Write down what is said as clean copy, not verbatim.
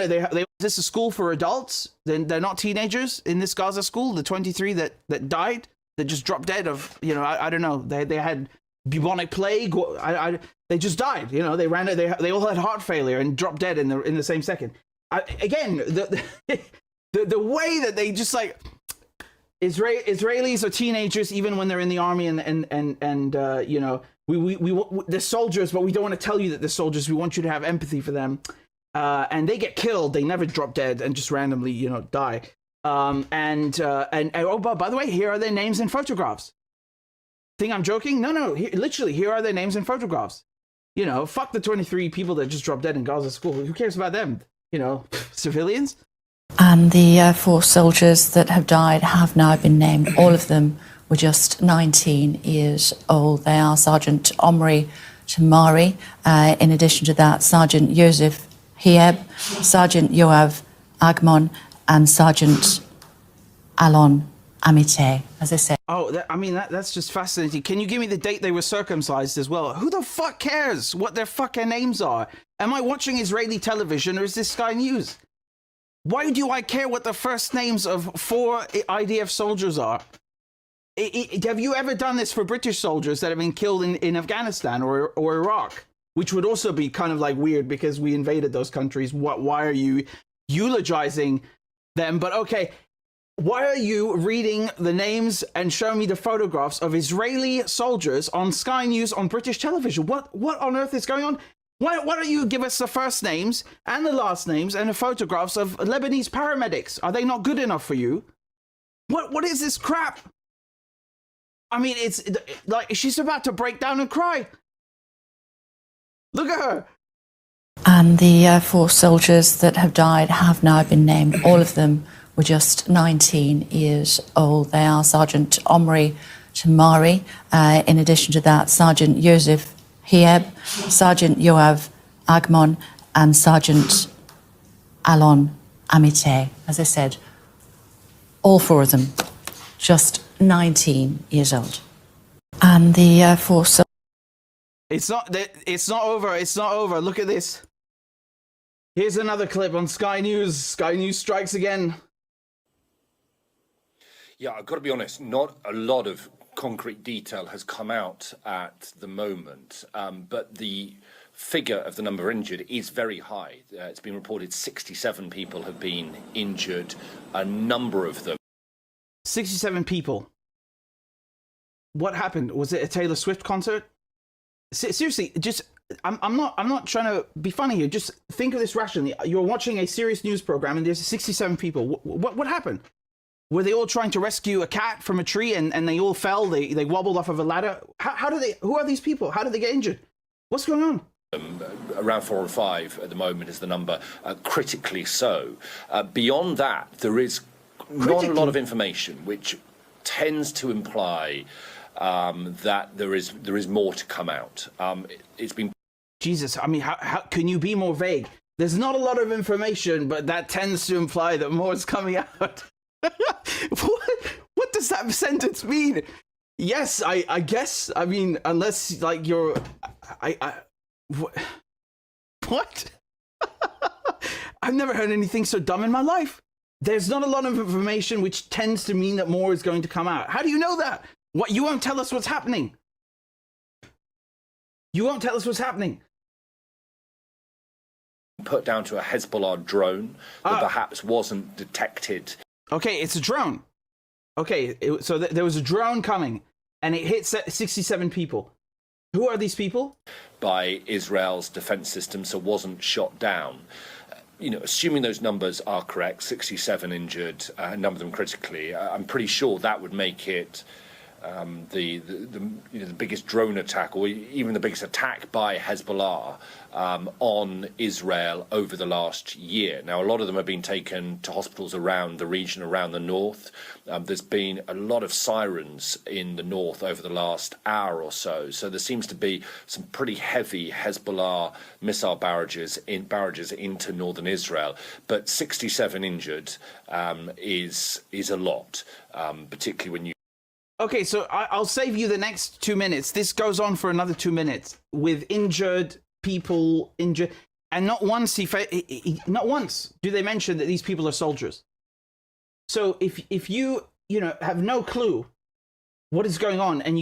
this is a school for adults. They're not teenagers in this Gaza school. The 23 that died, that just dropped dead of, I don't know. They had bubonic plague. They just died. They all had heart failure and dropped dead in the same second. Again, the way that they just like Israelis are teenagers even when they're in the army and they're soldiers, but we don't want to tell you that they're soldiers. We want you to have empathy for them. And they get killed. They never drop dead and just randomly, die. By the way, here are their names and photographs. Think I'm joking? No. Literally, here are their names and photographs. Fuck the 23 people that just dropped dead in Gaza school. Who cares about them? Civilians. And the 4 soldiers that have died have now been named. All of them were just 19 years old. They are Sergeant Omri Tamari. In addition to that, Sergeant Yosef Hieb, Sergeant Yoav Agmon, and Sergeant Alon Amite, as I said. Oh, that's just fascinating. Can you give me the date they were circumcised as well? Who the fuck cares what their fucking names are? Am I watching Israeli television or is this Sky News? Why do I care what the first names of 4 IDF soldiers are? Have you ever done this for British soldiers that have been killed in Afghanistan or Iraq? Which would also be kind of like weird because we invaded those countries. Why are you eulogizing them? But okay, why are you reading the names and showing me the photographs of Israeli soldiers on Sky News on British television? What on earth is going on? Why don't you give us the first names and the last names and the photographs of Lebanese paramedics? Are they not good enough for you? What is this crap? I mean, it's like she's about to break down and cry. Look at her. And the 4 soldiers that have died have now been named. All of them were just 19 years old. They are Sergeant Omri Tamari. In addition to that, Sergeant Yosef Hieb, Sergeant Yoav Agmon, and Sergeant Alon Amite. As I said, all 4 of them just 19 years old. And the 4 soldiers. It's not over. It's not over. Look at this. Here's another clip on Sky News. Sky News strikes again. Yeah, I've got to be honest, not a lot of concrete detail has come out at the moment, but the figure of the number injured is very high. It's been reported 67 people have been injured, a number of them. 67 people. What happened? Was it a Taylor Swift concert? Seriously, just I'm not trying to be funny here. Just think of this rationally. You're watching a serious news program and there's 67 people. What happened? Were they all trying to rescue a cat from a tree and they all fell? They wobbled off of a ladder? Who are these people? How did they get injured? What's going on? Around 4 or 5 at the moment is the number, critically so. Beyond that, there is not a lot of information, which tends to imply that there is more to come out. It's been... Jesus, I mean, how can you be more vague? There's not a lot of information, but that tends to imply that more is coming out. What does that sentence mean? Yes, I guess. I mean, unless like you're... What? I've never heard anything so dumb in my life. There's not a lot of information, which tends to mean that more is going to come out. How do you know that? What, you won't tell us what's happening. You won't tell us what's happening. Put down to a Hezbollah drone that perhaps wasn't detected. Okay, it's a drone. Okay, so there was a drone coming, and it hit 67 people. Who are these people? By Israel's defense system, so wasn't shot down. Assuming those numbers are correct, 67 injured, a number of them critically, I'm pretty sure that would make it the biggest drone attack, or even the biggest attack by Hezbollah on Israel over the last year. Now, a lot of them have been taken to hospitals around the region, around the north. There's been a lot of sirens in the north over the last hour or so. So there seems to be some pretty heavy Hezbollah missile barrages into northern Israel. But 67 injured is a lot, particularly when you... Okay, so I'll save you the next 2 minutes. This goes on for another 2 minutes with injured people, And not once not once do they mention that these people are soldiers. So if you have no clue what is going on and you